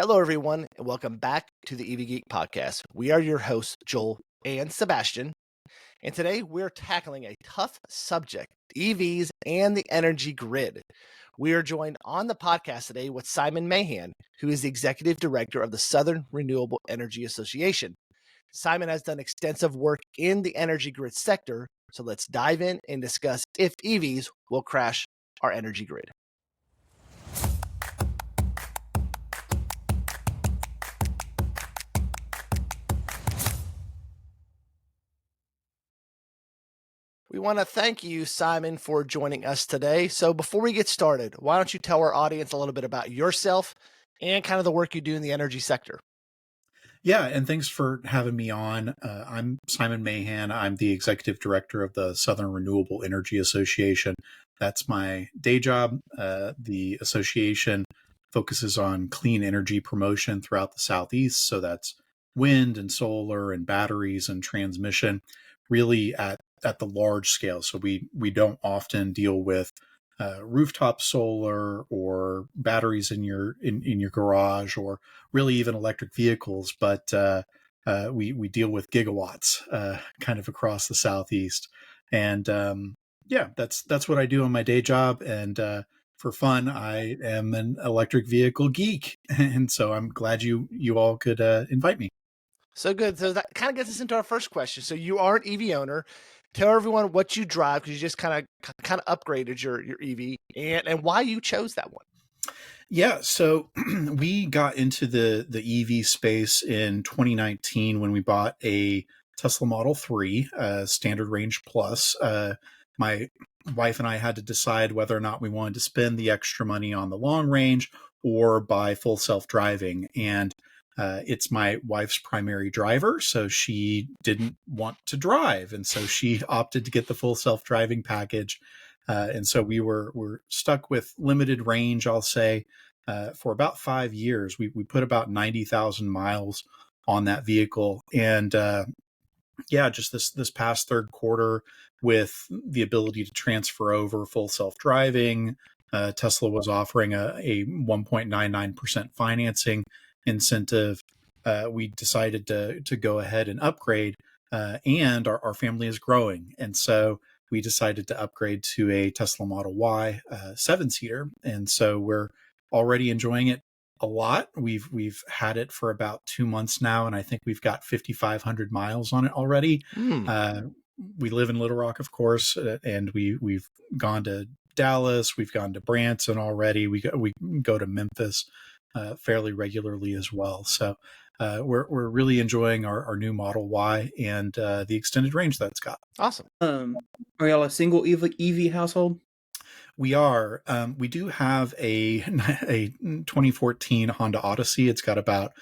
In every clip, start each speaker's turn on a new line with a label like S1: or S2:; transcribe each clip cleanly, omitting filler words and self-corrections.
S1: Hello, everyone, and welcome back to the Geek podcast. We are your hosts, Joel and Sebastian, and today we're tackling a tough subject, EVs and the energy grid. We are joined on the podcast today with Simon Mahan, who is the executive director of the Southern Renewable Energy Association. Simon has done extensive work in the energy grid sector, so let's dive in and discuss if EVs will crash our energy grid. We want to thank you, Simon, for joining us today. So before we get started, why don't you tell our audience a little bit about yourself and kind of the work you do in the energy sector?
S2: Yeah, and thanks for having me on. I'm Simon Mahan. I'm the executive director of the Southern Renewable Energy Association. That's my day job. The association focuses on clean energy promotion throughout the Southeast. So that's wind and solar and batteries and transmission, really at the large scale. So we don't often deal with rooftop solar or batteries in your garage, or really even electric vehicles, but we deal with gigawatts kind of across the Southeast. And yeah, that's what I do on my day job. And for fun, I am an electric vehicle geek, and so I'm glad you all could invite me.
S1: So good. So that kind of gets us into our first question. So you are an EV owner. Tell everyone what you drive, because you just kind of upgraded your EV, and why you chose that one.
S2: Yeah, so we got into the EV space in 2019 when we bought a Tesla Model 3 Standard Range Plus. My wife and I had to decide whether or not we wanted to spend the extra money on the long range or buy full self-driving. And it's my wife's primary driver, so she didn't want to drive. And so she opted to get the full self-driving package. And so we were stuck with limited range, I'll say, for about 5 years. We put about 90,000 miles on that vehicle. And yeah, just this past third quarter, with the ability to transfer over full self-driving, Tesla was offering a 1.99% financing incentive. We decided to go ahead and upgrade, and our family is growing. And so we decided to upgrade to a Tesla Model Y 7-seater. And so we're already enjoying it a lot. We've had it for about 2 months now, and I think we've got 5,500 miles on it already. We live in Little Rock, of course, and we've gone to Dallas, we've gone to Branson already. We go to Memphis fairly regularly as well. So we're really enjoying our new Model Y and the extended range that it's got.
S1: Awesome.
S3: Are y'all a single EV household?
S2: We are. We do have a 2014 Honda Odyssey. It's got about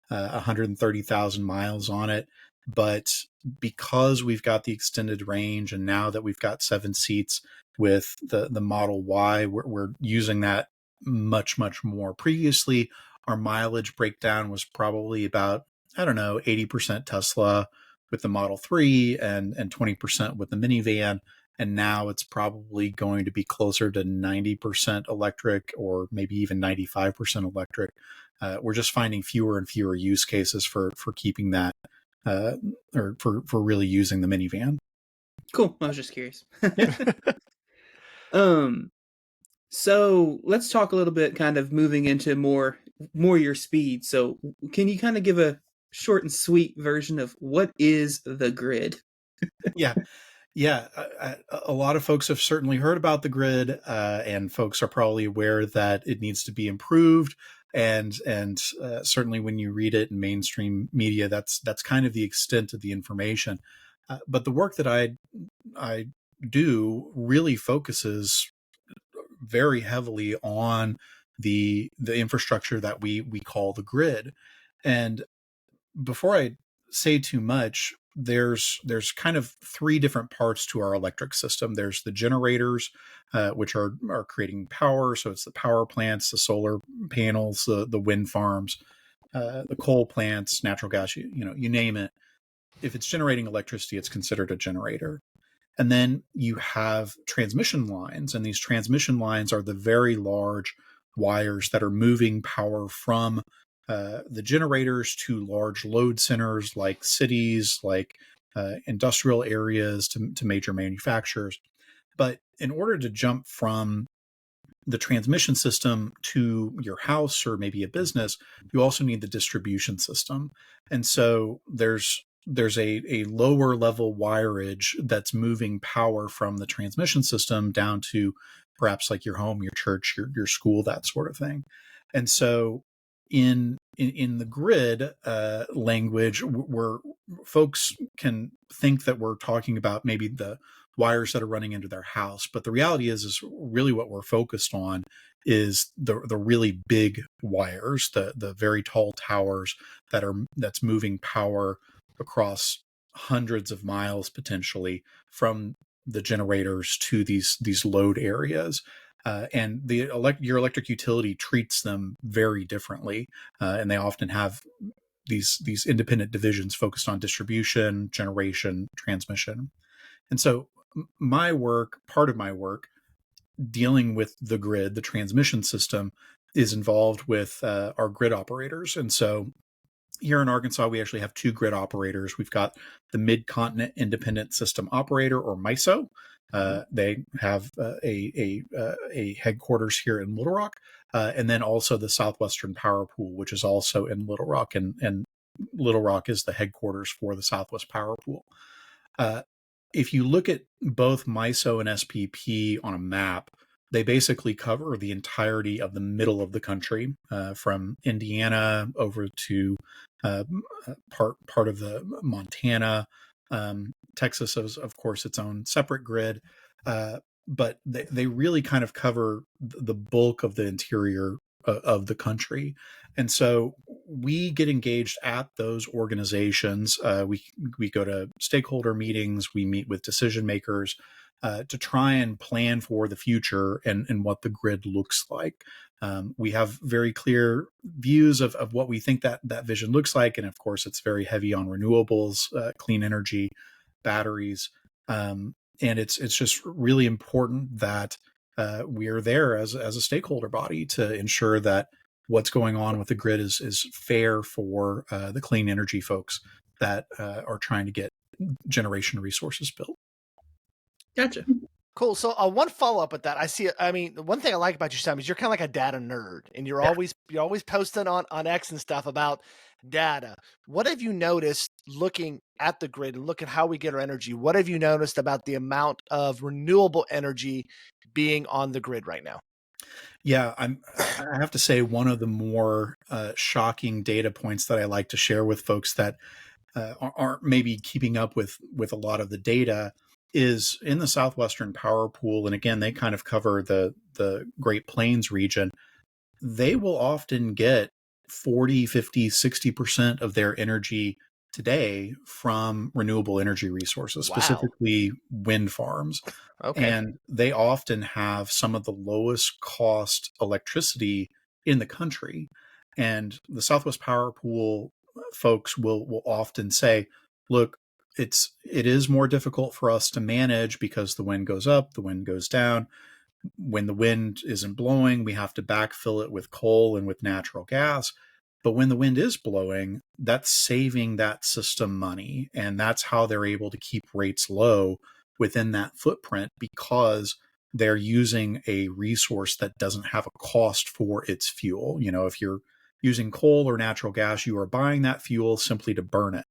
S2: 130,000 miles on it. But because we've got the extended range, and now that we've got 7 seats with the Model Y, we're using that much more. Previously, our mileage breakdown was probably about, 80% Tesla with the Model 3 and 20% with the minivan. And now it's probably going to be closer to 90% electric, or maybe even 95% electric. We're just finding fewer and fewer use cases for keeping that, or for really using the minivan.
S3: Cool. I was just curious. So let's talk a little bit, kind of moving into more your speed. So can you kind of give a short and sweet version of what is the grid?
S2: Yeah. A lot of folks have certainly heard about the grid, and folks are probably aware that it needs to be improved. And certainly when you read it in mainstream media, that's kind of the extent of the information. But the work that I do really focuses very heavily on the infrastructure that we call the grid. And before I say too much, there's kind of 3 different parts to our electric system. There's the generators, which are creating power. So it's the power plants, the solar panels, the wind farms, the coal plants, natural gas, you name it. If it's generating electricity, it's considered a generator. And then you have transmission lines, and these transmission lines are the very large wires that are moving power from the generators to large load centers like cities, like industrial areas to major manufacturers. But in order to jump from the transmission system to your house or maybe a business, you also need the distribution system. And so there's a lower level wireage that's moving power from the transmission system down to perhaps like your home, your church, your school, that sort of thing. And so in the grid language, where folks can think that we're talking about maybe the wires that are running into their house, but the reality is really what we're focused on is the really big wires, the very tall towers that's moving power across hundreds of miles potentially from the generators to these load areas. And your electric utility treats them very differently, and they often have these independent divisions focused on distribution, generation, transmission. And so part of my work dealing with the grid, the transmission system, is involved with our grid operators. And so here in Arkansas, we actually have two grid operators. We've got the Mid-Continent Independent System Operator, or MISO. They have a headquarters here in Little Rock, and then also the Southwestern Power Pool, which is also in Little Rock, and Little Rock is the headquarters for the Southwest Power Pool. If you look at both MISO and SPP on a map, they basically cover the entirety of the middle of the country, from Indiana over to part of the Montana. Texas is, of course, its own separate grid, but they really kind of cover the bulk of the interior of the country. And so we get engaged at those organizations. We go to stakeholder meetings, we meet with decision makers to try and plan for the future and what the grid looks like. We have very clear views of what we think that vision looks like. And of course, it's very heavy on renewables, clean energy, batteries. And it's just really important that we are there as a stakeholder body to ensure that what's going on with the grid is fair for the clean energy folks that are trying to get generation resources built.
S3: Gotcha.
S1: Cool. So one follow up with that, one thing I like about you, Sam, is you're kind of like a data nerd, and you're always posting on X and stuff about data. What have you noticed looking at the grid and look at how we get our energy? What have you noticed about the amount of renewable energy being on the grid right now?
S2: Yeah, I have to say one of the more shocking data points that I like to share with folks that aren't maybe keeping up with a lot of the data is in the Southwestern Power Pool. And again, they kind of cover the Great Plains region. They will often get 40, 50, 60% of their energy today from renewable energy resources, specifically wind farms.
S1: Okay.
S2: And they often have some of the lowest cost electricity in the country. And the Southwest Power Pool folks will often say, look, it is more difficult for us to manage because the wind goes up, the wind goes down. When the wind isn't blowing, we have to backfill it with coal and with natural gas. But when the wind is blowing, that's saving that system money. And that's how they're able to keep rates low within that footprint, because they're using a resource that doesn't have a cost for its fuel. You know, if you're using coal or natural gas, you are buying that fuel simply to burn it.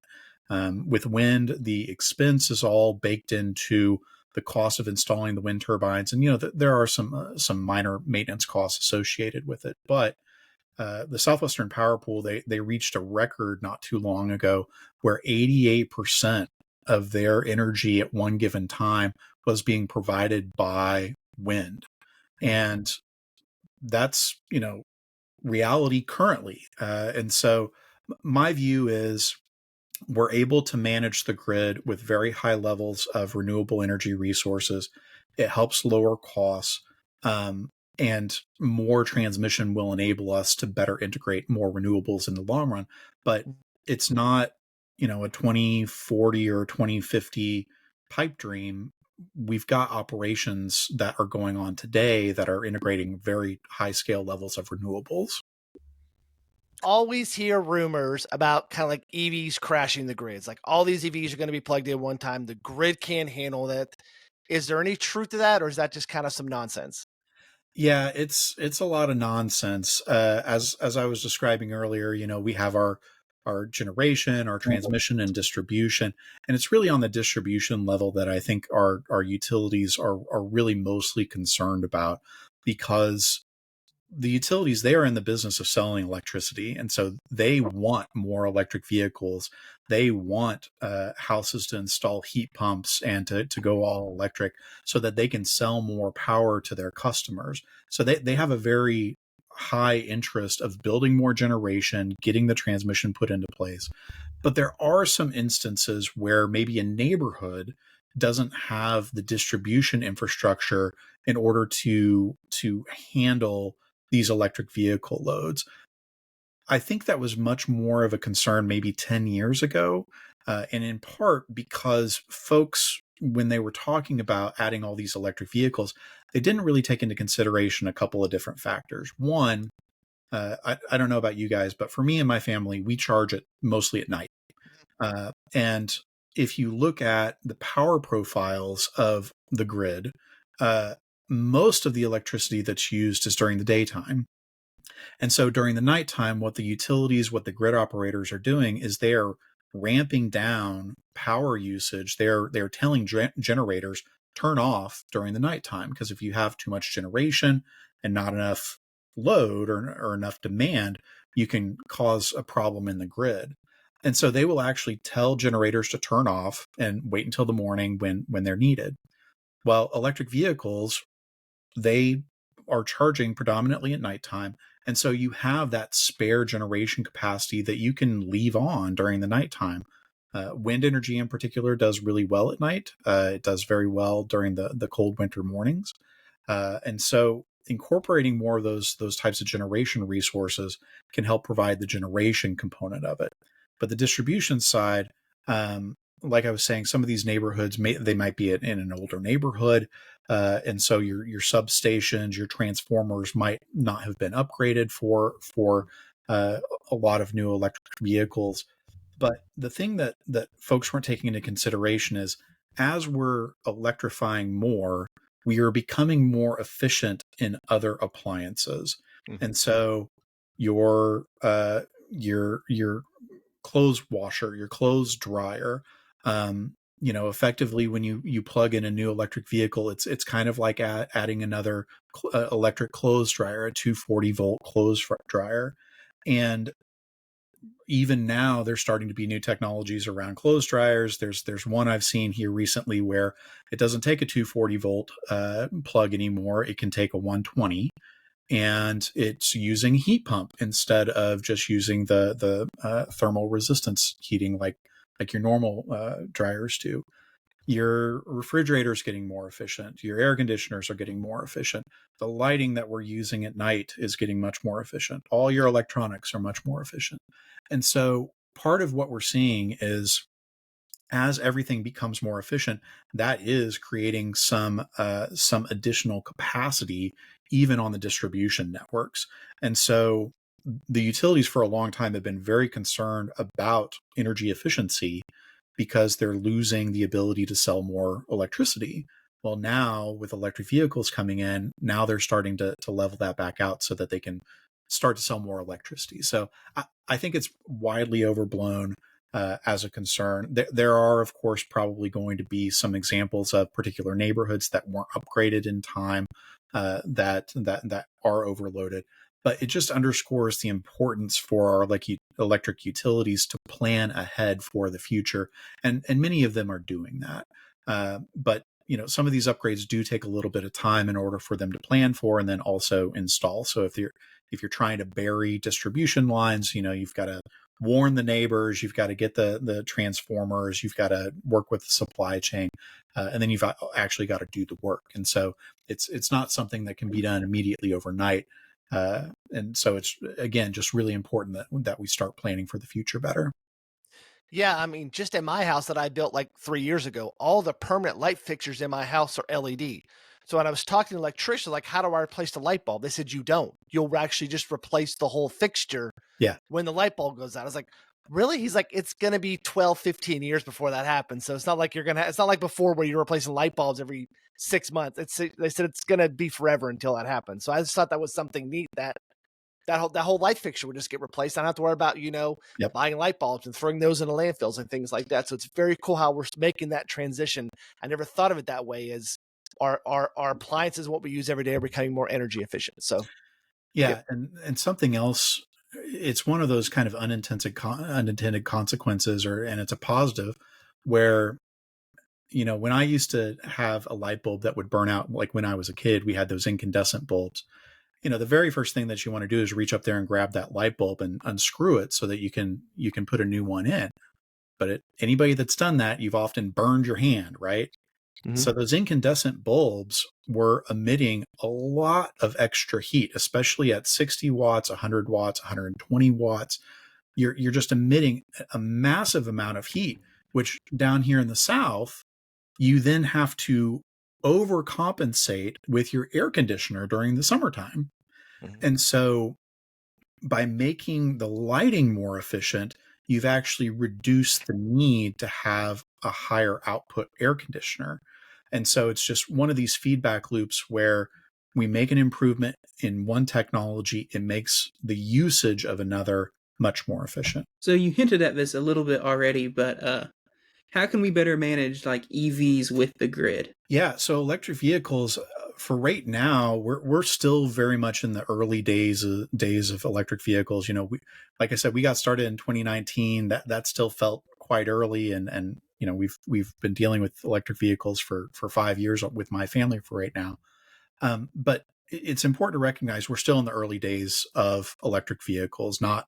S2: With wind, the expense is all baked into the cost of installing the wind turbines. And, you know, there are some minor maintenance costs associated with it. But the Southwestern Power Pool, they reached a record not too long ago where 88% of their energy at one given time was being provided by wind. And that's, you know, reality currently. And so my view is we're able to manage the grid with very high levels of renewable energy resources. It helps lower costs. And more transmission will enable us to better integrate more renewables in the long run. But it's not, you know, a 2040 or 2050 pipe dream. We've got operations that are going on today that are integrating very high scale levels of renewables.
S1: always hear rumors about kind of like EVs crashing the grids. Like all these EVs are going to be plugged in one time. The grid can't handle that. Is there any truth to that, or is that just kind of some nonsense?
S2: Yeah, it's a lot of nonsense. As I was describing earlier, we have our generation, our transmission and distribution, and it's really on the distribution level that I think our utilities are really mostly concerned about, because the utilities, they are in the business of selling electricity, and so they want more electric vehicles. They want houses to install heat pumps and to go all electric, so that they can sell more power to their customers. So they have a very high interest of building more generation, getting the transmission put into place. But there are some instances where maybe a neighborhood doesn't have the distribution infrastructure in order to handle these electric vehicle loads. I think that was much more of a concern maybe 10 years ago, and in part because folks, when they were talking about adding all these electric vehicles, they didn't really take into consideration a couple of different factors. One, I don't know about you guys, but for me and my family, we charge it mostly at night. And if you look at the power profiles of the grid, uh, most of the electricity that's used is during the daytime. And so during the nighttime, what the utilities, what the grid operators are doing is they're ramping down power usage. They're telling generators turn off during the nighttime, because if you have too much generation and not enough load or enough demand, you can cause a problem in the grid. And so they will actually tell generators to turn off and wait until the morning when they're needed. Well, electric vehicles, they are charging predominantly at nighttime. And so you have that spare generation capacity that you can leave on during the nighttime. Wind energy in particular does really well at night. It does very well during the cold winter mornings. And so incorporating more of those types of generation resources can help provide the generation component of it. But the distribution side, like I was saying, some of these neighborhoods they might be in an older neighborhood, and so your substations, your transformers might not have been upgraded for a lot of new electric vehicles. But the thing that folks weren't taking into consideration is, as we're electrifying more, we are becoming more efficient in other appliances.
S1: Mhm.
S2: And so your your clothes washer, your clothes dryer, effectively when you plug in a new electric vehicle, it's kind of like adding another electric clothes dryer, a 240-volt clothes dryer. And even now there's starting to be new technologies around clothes dryers. There's one I've seen here recently where it doesn't take a 240-volt plug anymore. It can take a 120, and it's using heat pump instead of just using the thermal resistance heating like your normal dryers do. Your refrigerator is getting more efficient. Your air conditioners are getting more efficient. The lighting that we're using at night is getting much more efficient. All your electronics are much more efficient. And so part of what we're seeing is, as everything becomes more efficient, that is creating some additional capacity even on the distribution networks. And so the utilities for a long time have been very concerned about energy efficiency, because they're losing the ability to sell more electricity. Well, now with electric vehicles coming in, now they're starting to level that back out so that they can start to sell more electricity. So I think it's widely overblown as a concern. There are, of course, probably going to be some examples of particular neighborhoods that weren't upgraded in time, that are overloaded. But it just underscores the importance for our electric utilities to plan ahead for the future, and many of them are doing that. But some of these upgrades do take a little bit of time in order for them to plan for and then also install. So if you're trying to bury distribution lines, you've got to warn the neighbors, you've got to get the transformers, you've got to work with the supply chain, and then you've actually got to do the work. And so it's not something that can be done immediately overnight. And so it's, again, just really important that we start planning for the future better.
S1: Yeah, I mean, just in my house that I built like 3 years ago, all the permanent light fixtures in my house are LED. So when I was talking to the electrician, like, how do I replace the light bulb? They said, you don't. You'll actually just replace the whole fixture
S2: Yeah.
S1: when the light bulb goes out. I was like, really? He's like, it's going to be 12, 15 years before that happens. So it's not like it's not like before where you're replacing light bulbs every 6 months. They said it's going to be forever until that happens. So I just thought that was something neat that whole light fixture would just get replaced. I don't have to worry about,
S2: Yep.
S1: buying light bulbs and throwing those into landfills and things like that. So it's very cool how we're making that transition. I never thought of it that way, as our appliances, what we use every day, are becoming more energy efficient. So
S2: yeah. And something else, it's one of those kind of unintended consequences, and it's a positive where, when I used to have a light bulb that would burn out, like when I was a kid, we had those incandescent bulbs. The very first thing that you want to do is reach up there and grab that light bulb and unscrew it so that you can put a new one in. But anybody that's done that, you've often burned your hand, right?
S1: Mhm.
S2: So those incandescent bulbs were emitting a lot of extra heat, especially at 60 watts, 100 watts, 120 watts. You're just emitting a massive amount of heat, which down here in the South, you then have to overcompensate with your air conditioner during the summertime.
S1: Mhm.
S2: And so by making the lighting more efficient, you've actually reduced the need to have a higher output air conditioner. And so it's just one of these feedback loops where we make an improvement in one technology, it makes the usage of another much more efficient.
S3: So you hinted at this a little bit already, but how can we better manage like EVs with the grid?
S2: Yeah, so electric vehicles, for right now, we're still very much in the early days of electric vehicles. Like I said, we got started in 2019. That still felt quite early, and we've been dealing with electric vehicles for 5 years with my family for right now. But it's important to recognize we're still in the early days of electric vehicles. Not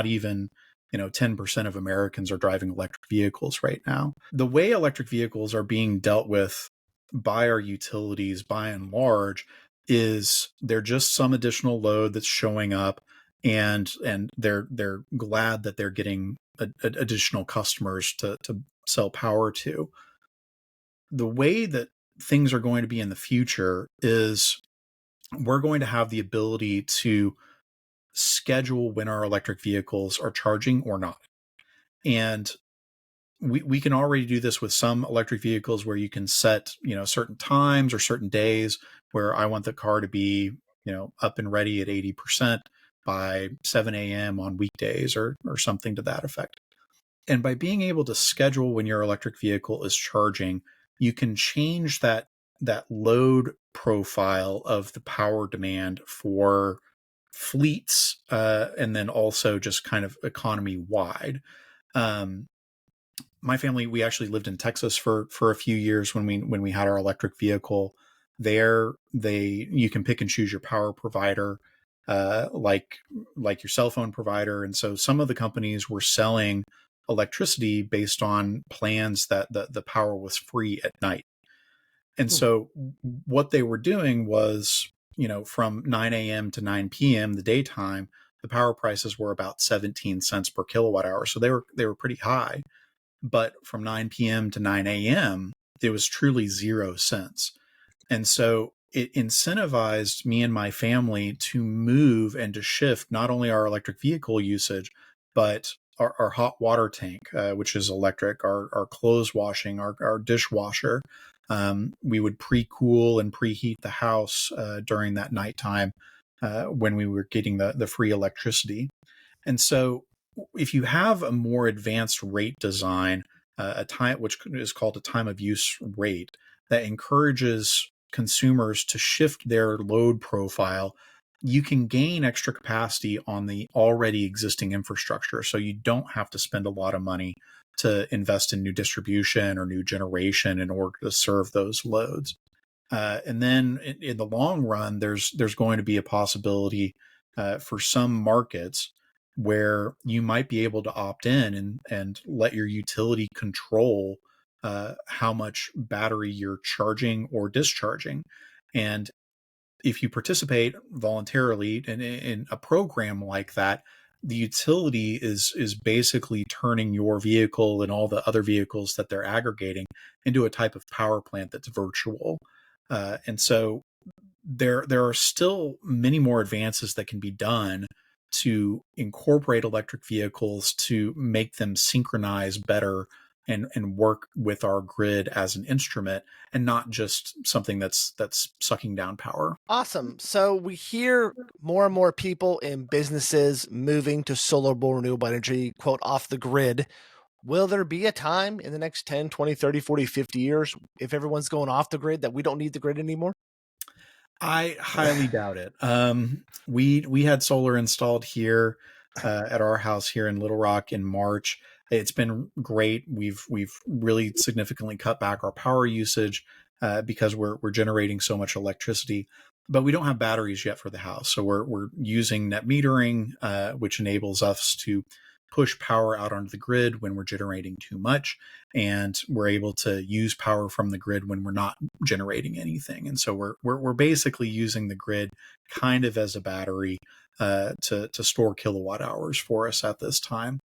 S2: even 10% of Americans are driving electric vehicles right now. The way electric vehicles are being dealt with by our utilities, by and large, is they're just some additional load that's showing up, and they're glad that they're getting additional customers to sell power to. The way that things are going to be in the future is we're going to have the ability to schedule when our electric vehicles are charging or not. And we can already do this with some electric vehicles where you can set, certain times or certain days where I want the car to be, up and ready at 80% by 7 a.m. on weekdays or something to that effect. And by being able to schedule when your electric vehicle is charging, you can change that load profile of the power demand for fleets, and then also just kind of economy wide. My family, we actually lived in Texas for a few years when we had our electric vehicle. There, you can pick and choose your power provider, like your cell phone provider, and so some of the companies were selling electricity based on plans that the power was free at night. And so what they were doing was, from 9 a.m. to 9 p.m. the daytime, the power prices were about 17 cents per kilowatt hour. So they were pretty high. But from 9 p.m. to 9 a.m., it was truly 0 cents. And so it incentivized me and my family to move and to shift not only our electric vehicle usage, but our hot water tank, which is electric, our clothes washing, our dishwasher. We would pre-cool and preheat the house during that nighttime when we were getting the free electricity. And so if you have a more advanced rate design, a time which is called a time of use rate, that encourages consumers to shift their load profile, you can gain extra capacity on the already existing infrastructure. So you don't have to spend a lot of money to invest in new distribution or new generation in order to serve those loads. And then in the long run, there's going to be a possibility for some markets where you might be able to opt in and let your utility control how much battery you're charging or discharging. And if you participate voluntarily in a program like that, the utility is basically turning your vehicle and all the other vehicles that they're aggregating into a type of power plant that's virtual. And so there are still many more advances that can be done to incorporate electric vehicles to make them synchronize better and work with our grid as an instrument and not just something that's sucking down power.
S1: Awesome. So we hear more and more people in businesses moving to solar renewable energy, quote, off the grid. Will there be a time in the next 10, 20, 30, 40, 50 years, if everyone's going off the grid, that we don't need the grid anymore?
S2: I highly doubt it. We had solar installed here at our house here in Little Rock in March. It's been great. We've really significantly cut back our power usage because we're generating so much electricity. But we don't have batteries yet for the house, so we're using net metering, which enables us to push power out onto the grid when we're generating too much, and we're able to use power from the grid when we're not generating anything. And so we're basically using the grid kind of as a battery to store kilowatt hours for us at this time.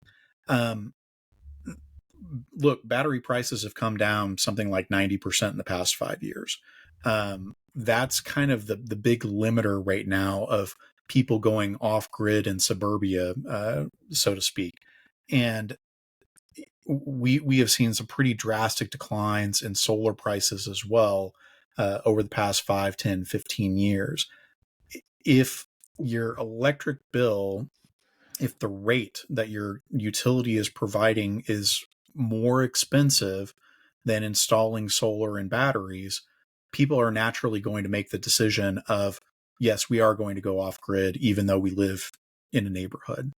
S2: Look, battery prices have come down something like 90% in the past 5 years. That's kind of the big limiter right now of people going off grid in suburbia, so to speak. And we have seen some pretty drastic declines in solar prices as well over the past 5, 10, 15 years. If your electric bill, if the rate that your utility is providing is more expensive than installing solar and batteries, people are naturally going to make the decision of, yes, we are going to go off grid, even though we live in a neighborhood.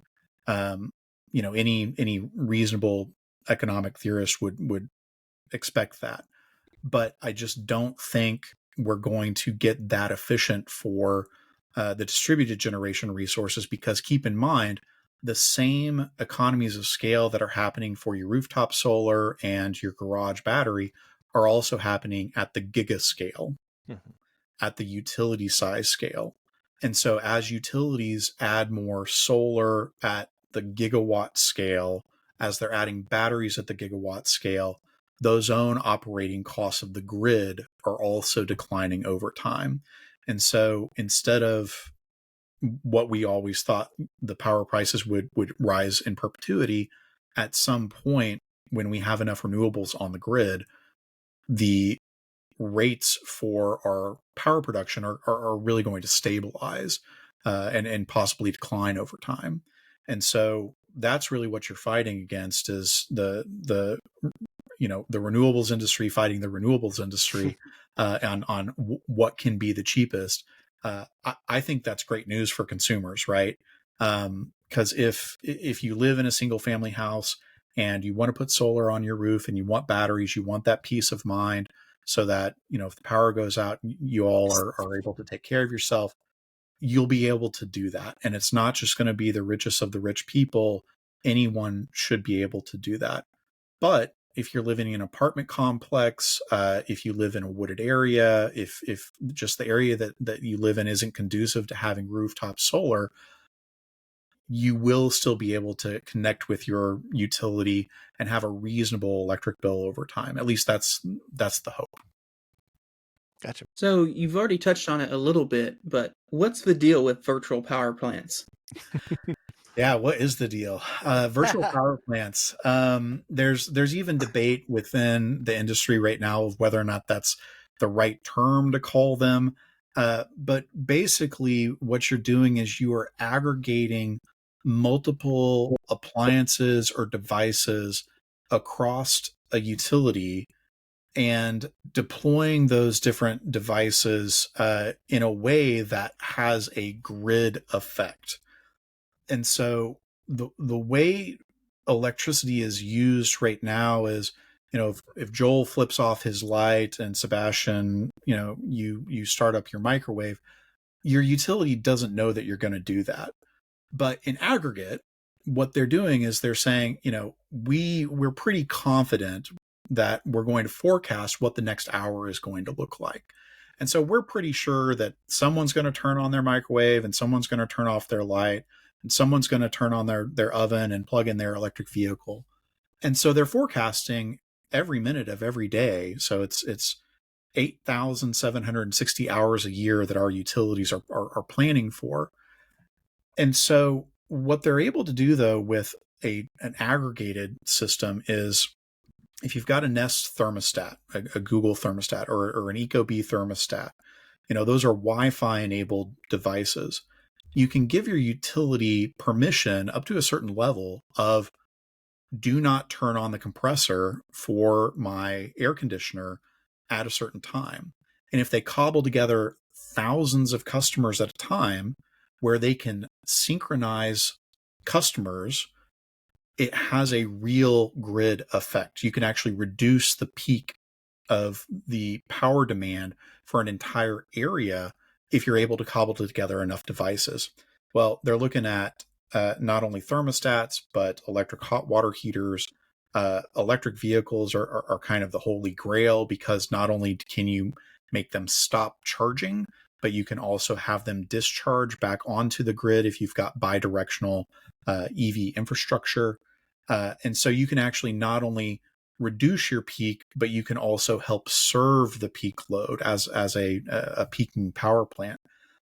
S2: Any reasonable economic theorist would expect that. But I just don't think we're going to get that efficient for the distributed generation resources, because keep in mind, the same economies of scale that are happening for your rooftop solar and your garage battery are also happening at the giga scale, at the utility size scale. And so as utilities add more solar at the gigawatt scale, as they're adding batteries at the gigawatt scale, those own operating costs of the grid are also declining over time. And so instead of what we always thought the power prices would rise in perpetuity, at some point when we have enough renewables on the grid, the rates for our power production are really going to stabilize and possibly decline over time. And so that's really what you're fighting against, is the renewables industry fighting the renewables industry on what can be the cheapest. I think that's great news for consumers, right? Because if you live in a single family house and you want to put solar on your roof and you want batteries, you want that peace of mind so that, if the power goes out, you all are able to take care of yourself, you'll be able to do that. And it's not just going to be the richest of the rich people. Anyone should be able to do that. But if you're living in an apartment complex, if you live in a wooded area, if just the area that you live in isn't conducive to having rooftop solar, you will still be able to connect with your utility and have a reasonable electric bill over time. At least that's the hope.
S1: Gotcha.
S3: So you've already touched on it a little bit, but what's the deal with virtual power plants?
S2: Yeah, what is the deal? Virtual power plants. There's even debate within the industry right now of whether or not that's the right term to call them. But basically, what you're doing is you are aggregating multiple appliances or devices across a utility and deploying those different devices in a way that has a grid effect. And so the way electricity is used right now is, if Joel flips off his light and Sebastian, you start up your microwave, your utility doesn't know that you're going to do that. But in aggregate, what they're doing is they're saying, we're pretty confident that we're going to forecast what the next hour is going to look like. And so we're pretty sure that someone's going to turn on their microwave and someone's going to turn off their light and someone's going to turn on their oven and plug in their electric vehicle. And so they're forecasting every minute of every day. So it's 8,760 hours a year that our utilities are planning for. And so what they're able to do, though, with an aggregated system is, if you've got a Nest thermostat, a Google thermostat, or an Ecobee thermostat, those are Wi-Fi enabled devices. You can give your utility permission up to a certain level of, do not turn on the compressor for my air conditioner at a certain time. And if they cobble together thousands of customers at a time where they can synchronize customers, it has a real grid effect. You can actually reduce the peak of the power demand for an entire area if you're able to cobble together enough devices. Well, they're looking at not only thermostats, but electric hot water heaters. Electric vehicles are kind of the holy grail, because not only can you make them stop charging, but you can also have them discharge back onto the grid if you've got bidirectional EV infrastructure. And so you can actually not only reduce your peak, but you can also help serve the peak load as a peaking power plant.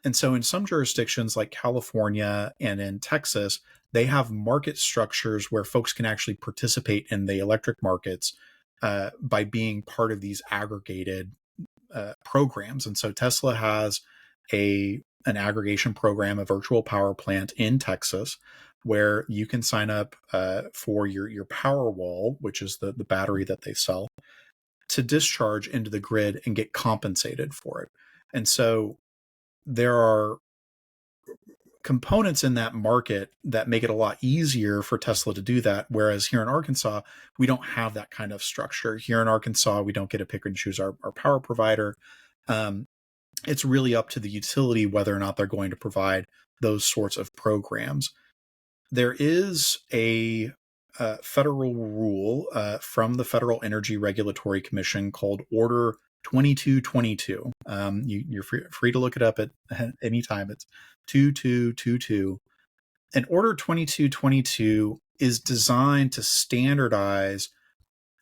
S2: And so in some jurisdictions like California and in Texas, they have market structures where folks can actually participate in the electric markets by being part of these aggregated programs. And so Tesla has an aggregation program, a virtual power plant in Texas, where you can sign up for your power wall, which is the battery that they sell, to discharge into the grid and get compensated for it. And so there are components in that market that make it a lot easier for Tesla to do that. Whereas here in Arkansas, we don't have that kind of structure. Here in Arkansas, we don't get to pick and choose our power provider. It's really up to the utility whether or not they're going to provide those sorts of programs. There is a federal rule from the Federal Energy Regulatory Commission called Order 2222. You're free to look it up at any time. It's 2222. And Order 2222 is designed to standardize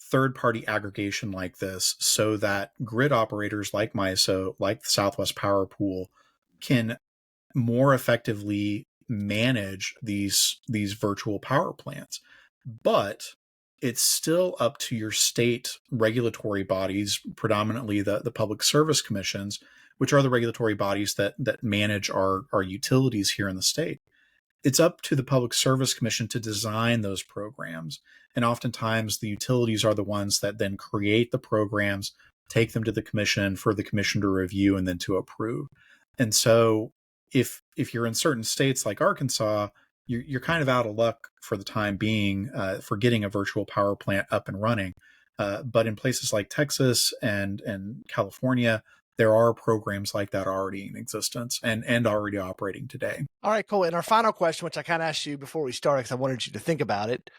S2: third-party aggregation like this, so that grid operators like MISO, like the Southwest Power Pool, can more effectively manage these virtual power plants. But it's still up to your state regulatory bodies, predominantly the public service commissions, which are the regulatory bodies that manage our utilities here in the state. It's up to the Public Service Commission to design those programs. And oftentimes the utilities are the ones that then create the programs, take them to the commission for the commission to review and then to approve. And so if you're in certain states like Arkansas, you're kind of out of luck for the time being for getting a virtual power plant up and running. But in places like Texas and California, there are programs like that already in existence and already operating today.
S1: All right, cool. And our final question, which I kind of asked you before we started because I wanted you to think about it.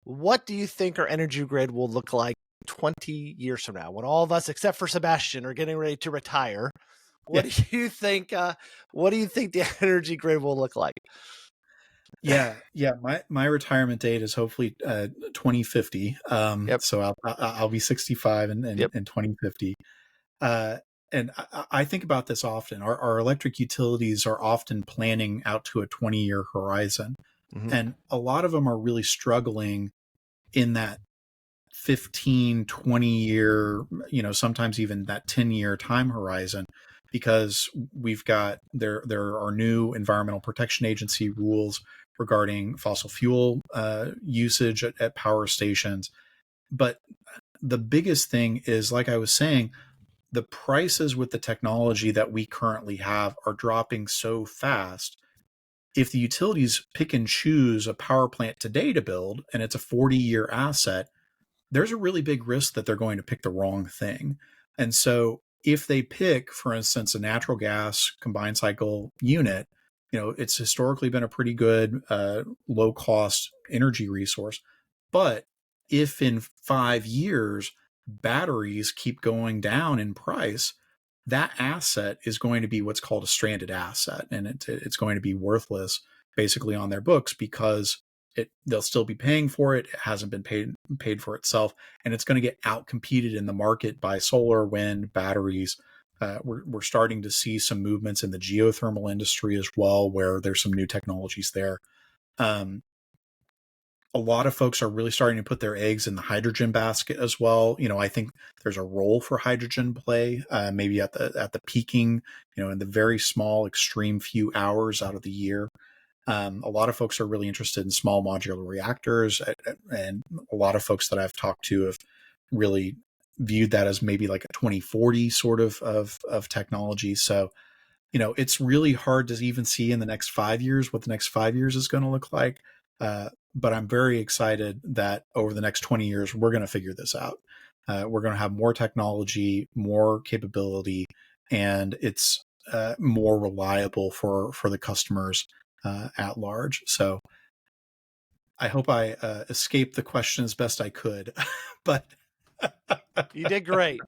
S1: What do you think our energy grid will look like 20 years from now, when all of us, except for Sebastian, are getting ready to retire? What do you think? What do you think the energy grid will look like?
S2: Yeah. My retirement date is hopefully 2050. So I'll be 65 in 2050. And I think about this often. Our electric utilities are often planning out to a 20-year horizon. Mm-hmm. And a lot of them are really struggling in that 15, 20-year, sometimes even that 10-year time horizon, because we've got, there are new Environmental Protection Agency rules regarding fossil fuel usage at power stations. But the biggest thing is, like I was saying, the prices with the technology that we currently have are dropping so fast. If the utilities pick and choose a power plant today to build, and it's a 40-year asset, there's a really big risk that they're going to pick the wrong thing. And so if they pick, for instance, a natural gas combined cycle unit, it's historically been a pretty good low cost energy resource. But if in 5 years batteries keep going down in price, that asset is going to be what's called a stranded asset, and it's going to be worthless basically on their books, because they'll still be paying for it. It hasn't been paid for itself, and it's going to get outcompeted in the market by solar, wind, batteries. We're starting to see some movements in the geothermal industry as well, where there's some new technologies there. A lot of folks are really starting to put their eggs in the hydrogen basket as well. I think there's a role for hydrogen play, maybe at the peaking, in the very small, extreme few hours out of the year. A lot of folks are really interested in small modular reactors, and a lot of folks that I've talked to have really viewed that as maybe like a 2040 sort of technology. So, it's really hard to even see in the next 5 years what the next 5 years is going to look like. But I'm very excited that over the next 20 years, we're going to figure this out. We're going to have more technology, more capability, and it's more reliable for the customers at large. So I hope I escaped the question as best I could, but
S1: You did great.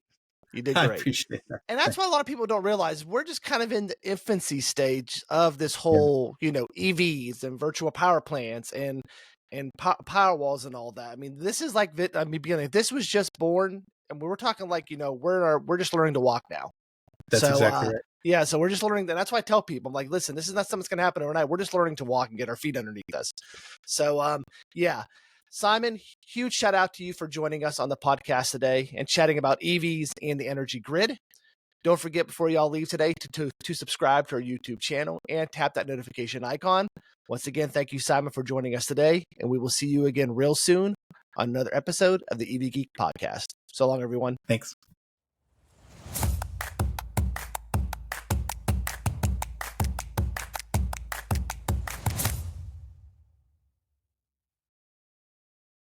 S1: You did
S2: I
S1: great.
S2: appreciate that.
S1: And that's what a lot of people don't realize. We're just kind of in the infancy stage of this whole, EVs and virtual power plants and power walls and all that. I mean, this is like beginning. This was just born, and we were talking like we're just learning to walk now.
S2: That's
S1: so,
S2: exactly right.
S1: Yeah, so we're just learning. That's why I tell people, I'm like, listen, this is not something that's going to happen overnight. We're just learning to walk and get our feet underneath us. So, yeah. Simon, huge shout out to you for joining us on the podcast today and chatting about EVs and the energy grid. Don't forget before y'all leave today to subscribe to our YouTube channel and tap that notification icon. Once again, thank you, Simon, for joining us today, and we will see you again real soon on another episode of the EV Geek podcast. So long, everyone.
S2: Thanks.